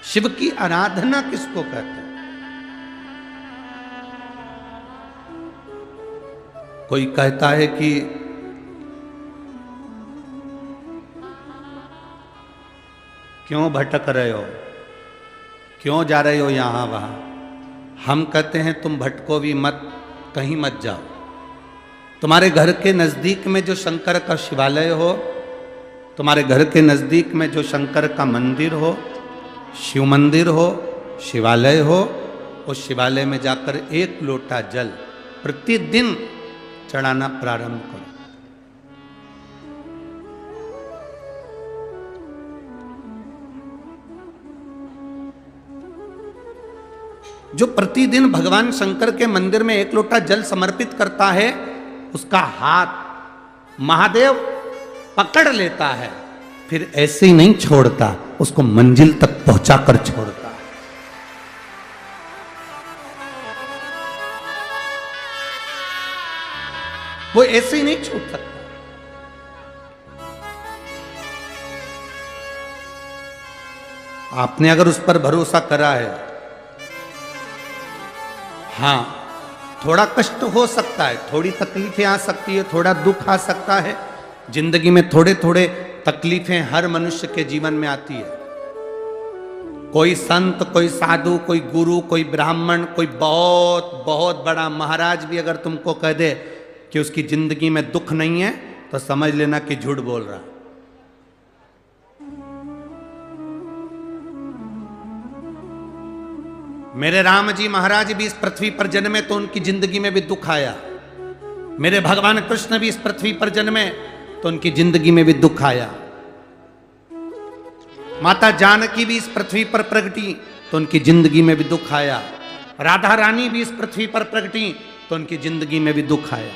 शिव की आराधना किसको कहते हैं? कोई कहता है कि क्यों भटक रहे हो, क्यों जा रहे हो यहां वहां। हम कहते हैं तुम भटको भी मत, कहीं मत जाओ। तुम्हारे घर के नजदीक में जो शंकर का शिवालय हो, तुम्हारे घर के नजदीक में जो शंकर का मंदिर हो, शिव मंदिर हो, शिवालय हो, उस शिवालय में जाकर एक लोटा जल प्रतिदिन चढ़ाना प्रारंभ करो। जो प्रतिदिन भगवान शंकर के मंदिर में एक लोटा जल समर्पित करता है, उसका हाथ महादेव पकड़ लेता है, फिर ऐसे ही नहीं छोड़ता, उसको मंजिल तक पहुंचाकर छोड़ता है। वो ऐसे ही नहीं छूट सकता। आपने अगर उस पर भरोसा करा है, हां थोड़ा कष्ट हो सकता है, थोड़ी तकलीफें आ सकती है, थोड़ा दुख आ सकता है, जिंदगी में थोड़े थोड़े तकलीफें हर मनुष्य के जीवन में आती है। कोई संत, कोई साधु, कोई गुरु, कोई ब्राह्मण, कोई बहुत बहुत बड़ा महाराज भी अगर तुमको कह दे कि उसकी जिंदगी में दुख नहीं है, तो समझ लेना कि झूठ बोल रहा। मेरे राम जी महाराज भी इस पृथ्वी पर जन्मे तो उनकी जिंदगी में भी दुख आया। मेरे भगवान कृष्ण भी इस पृथ्वी पर जन्मे तो उनकी जिंदगी में भी दुख आया। माता जानकी भी इस पृथ्वी पर प्रगटी तो उनकी जिंदगी में भी दुख आया। राधा रानी भी इस पृथ्वी पर प्रगटी तो उनकी जिंदगी में भी दुख आया।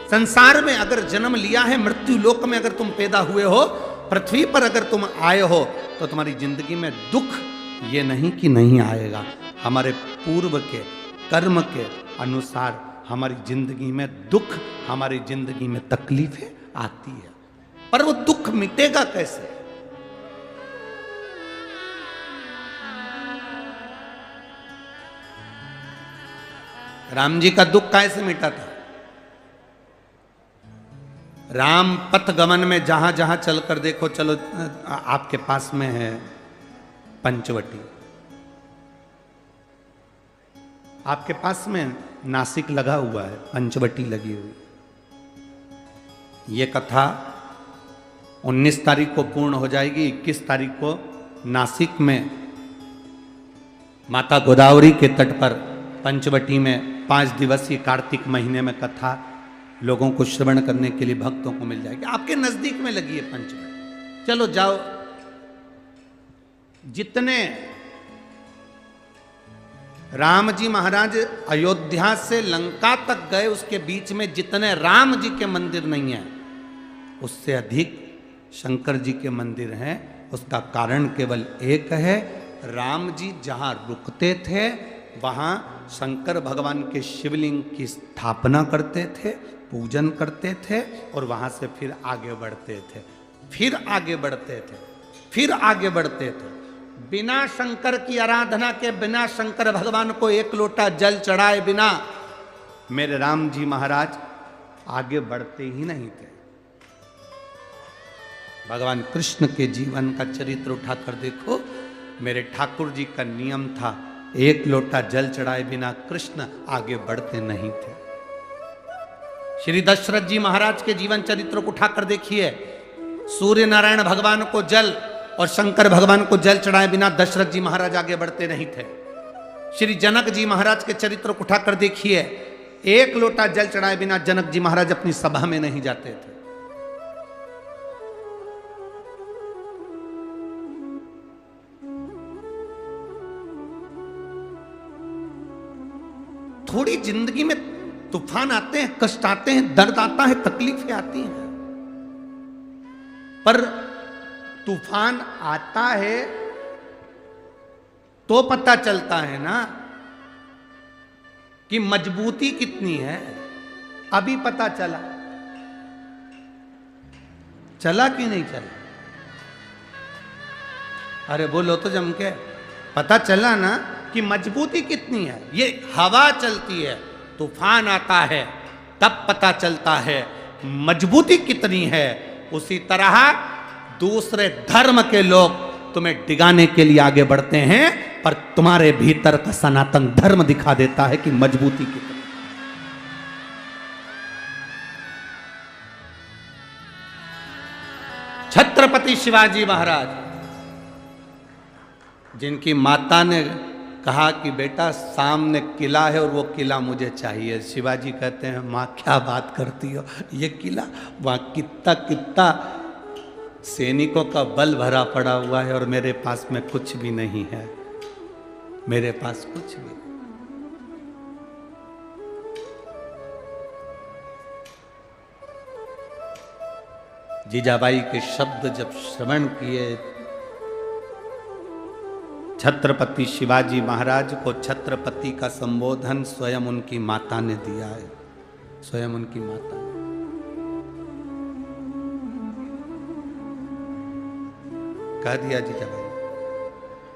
संसार में अगर जन्म लिया है, मृत्यु लोक में अगर तुम पैदा हुए हो, पृथ्वी पर अगर तुम आए हो, तो तुम्हारी जिंदगी में दुख ये नहीं कि नहीं आएगा। हमारे पूर्व के कर्म के अनुसार हमारी जिंदगी में दुख, हमारी जिंदगी में तकलीफें आती है, पर वो दुख मिटेगा कैसे? राम जी का दुख कैसे मिटा था? राम पथ गमन में जहां जहां चलकर देखो, चलो आपके पास में है पंचवटी, आपके पास में नासिक लगा हुआ है, पंचवटी लगी हुई। ये कथा 19 तारीख को पूर्ण हो जाएगी। 21 तारीख को नासिक में माता गोदावरी के तट पर पंचवटी में 5 दिवसीय कार्तिक महीने में कथा लोगों को श्रवण करने के लिए भक्तों को मिल जाएगी। आपके नजदीक में लगी है पंचवटी, चलो जाओ। जितने राम जी महाराज अयोध्या से लंका तक गए, उसके बीच में जितने राम जी के मंदिर नहीं है, उससे अधिक शंकर जी के मंदिर हैं। उसका कारण केवल एक है, राम जी जहां रुकते थे वहां शंकर भगवान के शिवलिंग की स्थापना करते थे, पूजन करते थे, और वहां से फिर आगे बढ़ते थे, फिर आगे बढ़ते थे, फिर आगे बढ़ते थे। बिना शंकर की आराधना के, बिना शंकर भगवान को एक लोटा जल चढ़ाए बिना मेरे राम जी महाराज आगे बढ़ते ही नहीं थे। भगवान कृष्ण के जीवन का चरित्र उठाकर देखो। मेरे ठाकुर जी का नियम था, एक लोटा जल चढ़ाए बिना कृष्ण आगे बढ़ते नहीं थे। श्री दशरथ जी महाराज के जीवन चरित्र को उठाकर देखिए। सूर्य नारायण भगवान को जल और शंकर भगवान को जल चढ़ाए बिना दशरथ जी महाराज आगे बढ़ते नहीं थे। श्री जनक जी महाराज के चरित्र को उठाकर देखिए। एक लोटा जल चढ़ाए बिना जनक जी महाराज अपनी सभा में नहीं जाते थे। थोड़ी जिंदगी में तूफान आते हैं, कष्ट आते हैं, दर्द आता है, तकलीफें आती हैं, पर तूफान आता है तो पता चलता है ना कि मजबूती कितनी है। अभी पता चला, चला कि नहीं चला? अरे बोलो तो जम के। पता चला ना कि मजबूती कितनी है। ये हवा चलती है, तूफान आता है, तब पता चलता है मजबूती कितनी है। उसी तरह दूसरे धर्म के लोग तुम्हें डिगाने के लिए आगे बढ़ते हैं, पर तुम्हारे भीतर का सनातन धर्म दिखा देता है कि मजबूती कितनी। छत्रपति शिवाजी महाराज, जिनकी माता ने कहा कि बेटा सामने किला है और वो किला मुझे चाहिए, शिवाजी कहते हैं माँ क्या बात करती हो, ये किला वहाँ कितना कितना सैनिकों का बल भरा पड़ा हुआ है और मेरे पास में कुछ भी नहीं है, मेरे पास कुछ भी नहीं। जीजाबाई के शब्द जब श्रवण किए, छत्रपति शिवाजी महाराज को छत्रपति का संबोधन स्वयं उनकी माता ने दिया है, स्वयं उनकी माता ने। कह दिया जीजाबाई,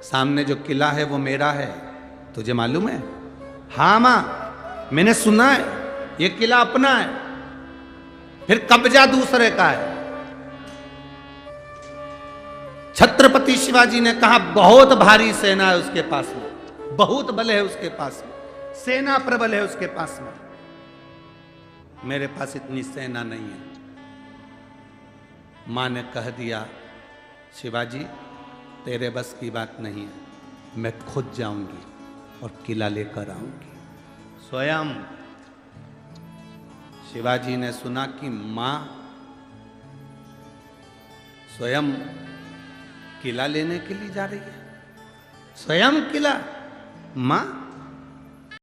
सामने जो किला है वो मेरा है, तुझे मालूम है? हाँ मां, मैंने सुना है, ये किला अपना है, फिर कब्जा दूसरे का है। छत्रपति शिवाजी ने कहा बहुत भारी सेना है उसके पास में, बहुत बल है उसके पास में, सेना प्रबल है उसके पास में, मेरे पास इतनी सेना नहीं है। मां ने कह दिया शिवाजी तेरे बस की बात नहीं है, मैं खुद जाऊंगी और किला लेकर आऊंगी। स्वयं शिवाजी ने सुना कि मां स्वयं किला लेने के लिए जा रही है, स्वयं किला। मां